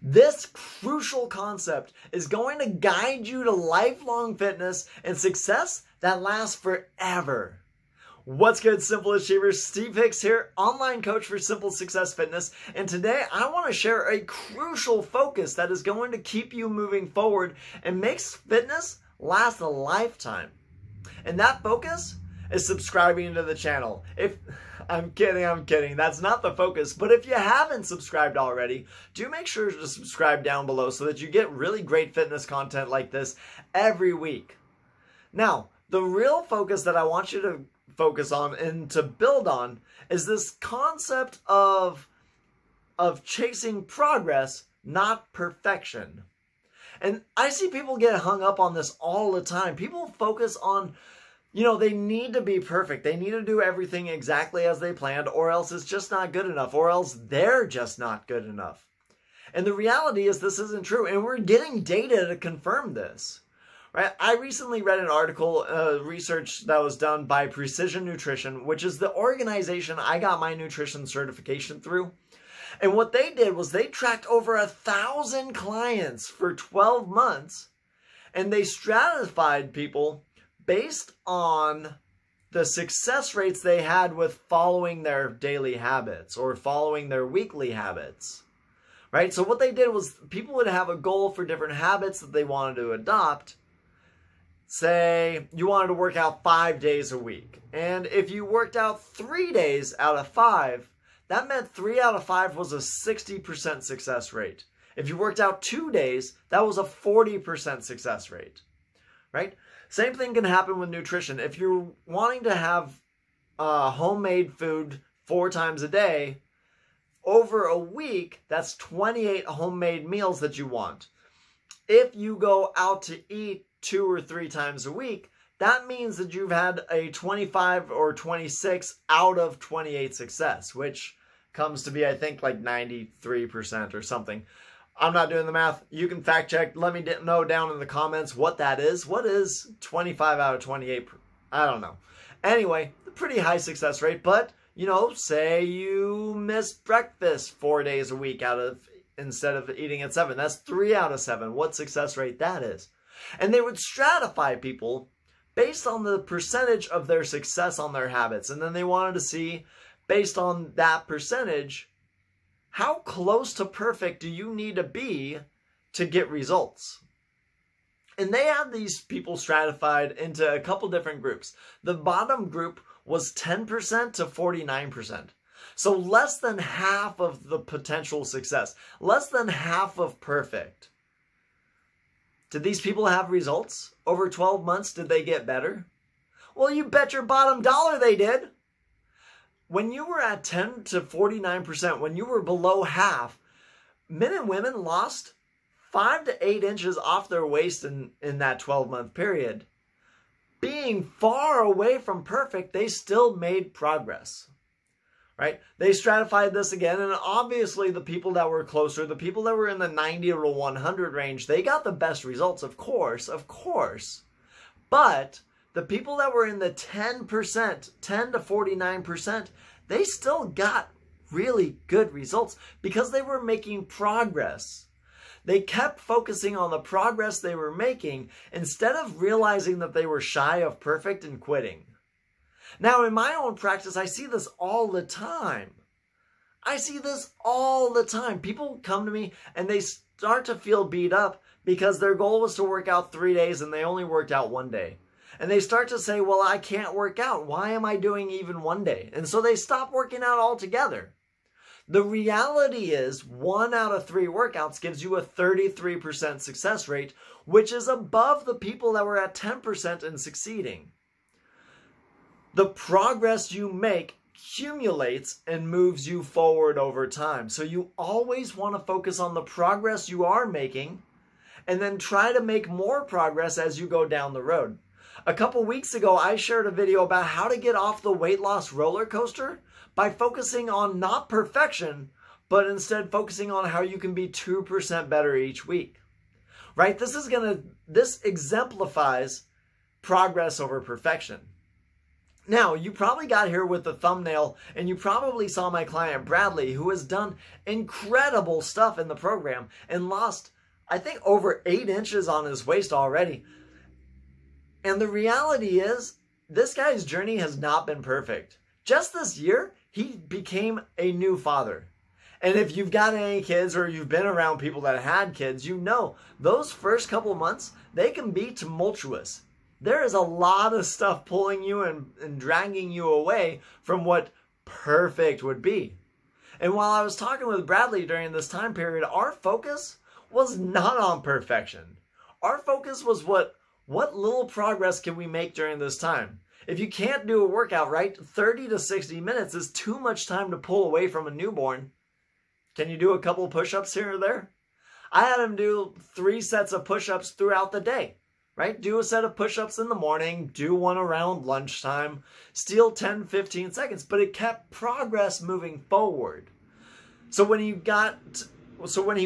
This crucial concept is going to guide you to lifelong fitness and success that lasts forever. What's good, Simple Achievers? Steve Hicks here, online coach for Simple Success Fitness. And today I want to share a crucial focus that is going to keep you moving forward and makes fitness last a lifetime. And that focus is subscribing to the channel. I'm kidding. That's not the focus. But if you haven't subscribed already, do make sure to subscribe down below so that you get really great fitness content like this every week. Now, the real focus that I want you to focus on and to build on is this concept of chasing progress, not perfection. And I see people get hung up on this all the time. People focus on, they need to be perfect. They need to do everything exactly as they planned, or else it's just not good enough, or else they're just not good enough. And the reality is this isn't true, and we're getting data to confirm this. Right? I recently read an article, research that was done by Precision Nutrition, which is the organization I got my nutrition certification through. And what they did was they tracked over 1,000 clients for 12 months, and they stratified people based on the success rates they had with following their daily habits or following their weekly habits. Right? So what they did was people would have a goal for different habits that they wanted to adopt. Say you wanted to work out 5 days a week. And if you worked out 3 days out of 5, that meant 3 out of 5 was a 60% success rate. If you worked out 2 days, that was a 40% success rate. Right? Same thing can happen with nutrition. If you're wanting to have homemade food 4 times a day, over a week, that's 28 homemade meals that you want. If you go out to eat 2 or 3 times a week, that means that you've had a 25 or 26 out of 28 success, which comes to be, I think, like 93% or something. I'm not doing the math. You can fact check. Let me know down in the comments what that is. What is 25 out of 28? I don't know. Anyway, pretty high success rate, but, say you missed breakfast 4 days a week instead of eating at 7. That's 3 out of 7. What success rate that is. And they would stratify people based on the percentage of their success on their habits. And then they wanted to see, based on that percentage, how close to perfect do you need to be to get results? And they had these people stratified into a couple different groups. The bottom group was 10% to 49%. So less than half of the potential success, less than half of perfect. Did these people have results? Over 12 months, did they get better? Well, you bet your bottom dollar they did. When you were at 10 to 49%, when you were below half, men and women lost 5 to 8 inches off their waist in that 12-month period. Being far away from perfect, they still made progress. Right? They stratified this again, and obviously the people that were closer, the people that were in the 90 to 100 range, they got the best results, of course. But the people that were in the 10%, 10 to 49%, they still got really good results because they were making progress. They kept focusing on the progress they were making instead of realizing that they were shy of perfect and quitting. Now, in my own practice, I see this all the time. People come to me and they start to feel beat up because their goal was to work out 3 days and they only worked out 1 day. And they start to say, well, I can't work out. Why am I doing even 1 day? And so they stop working out altogether. The reality is 1 out of 3 workouts gives you a 33% success rate, which is above the people that were at 10% and succeeding. The progress you make accumulates and moves you forward over time. So you always want to focus on the progress you are making and then try to make more progress as you go down the road. A couple weeks ago, I shared a video about how to get off the weight loss roller coaster by focusing on not perfection, but instead focusing on how you can be 2% better each week. Right? This exemplifies progress over perfection. Now, you probably got here with the thumbnail, and you probably saw my client Bradley, who has done incredible stuff in the program and lost, I think, over 8 inches on his waist already. And the reality is, this guy's journey has not been perfect. Just this year, he became a new father. And if you've got any kids or you've been around people that had kids, you know those first couple months, they can be tumultuous. There is a lot of stuff pulling you and dragging you away from what perfect would be. And while I was talking with Bradley during this time period, our focus was not on perfection. Our focus was what little progress can we make during this time? If you can't do a workout, right, 30 to 60 minutes is too much time to pull away from a newborn. Can you do a couple push-ups here or there? I had him do 3 sets of push-ups throughout the day, right? Do a set of push-ups in the morning, do one around lunchtime, steal 10, 15 seconds, but it kept progress moving forward. So when he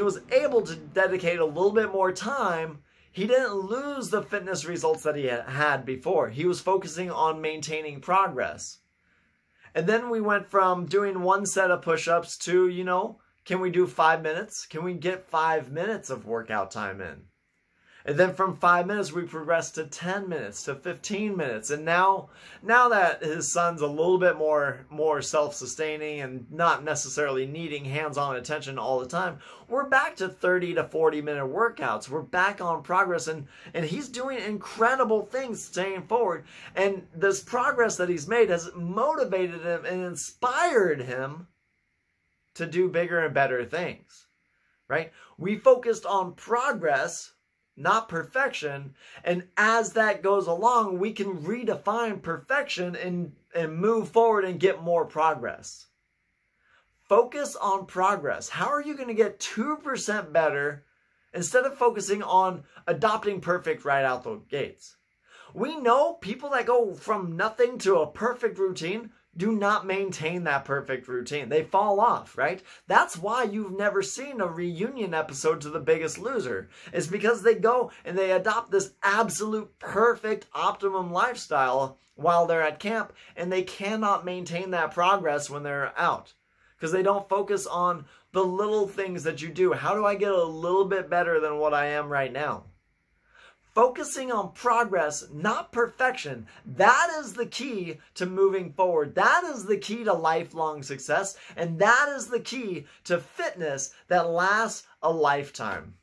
was able to dedicate a little bit more time, he didn't lose the fitness results that he had before. He was focusing on maintaining progress. And then we went from doing 1 set of push-ups to, can we do 5 minutes? Can we get 5 minutes of workout time in? And then from 5 minutes, we progressed to 10 minutes, to 15 minutes. And now that his son's a little bit more self-sustaining and not necessarily needing hands-on attention all the time, we're back to 30 to 40-minute workouts. We're back on progress, and he's doing incredible things staying forward. And this progress that he's made has motivated him and inspired him to do bigger and better things, right? We focused on progress, not perfection. And as that goes along, we can redefine perfection and move forward and get more progress. Focus on progress. How are you going to get 2% better instead of focusing on adopting perfect right out the gates? We know people that go from nothing to a perfect routine do not maintain that perfect routine. They fall off, right? That's why you've never seen a reunion episode to The Biggest Loser. It's because they go and they adopt this absolute perfect optimum lifestyle while they're at camp, and they cannot maintain that progress when they're out because they don't focus on the little things that you do. How do I get a little bit better than what I am right now? Focusing on progress, not perfection, that is the key to moving forward. That is the key to lifelong success. And that is the key to fitness that lasts a lifetime.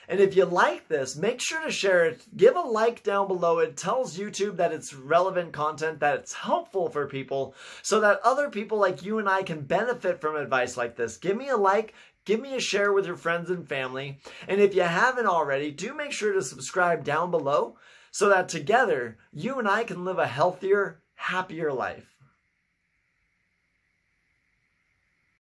And if you like this, make sure to share it. Give a like down below. It tells YouTube that it's relevant content, that it's helpful for people, so that other people like you and I can benefit from advice like this. Give me a like. Give me a share with your friends and family. And if you haven't already, do make sure to subscribe down below so that together you and I can live a healthier, happier life.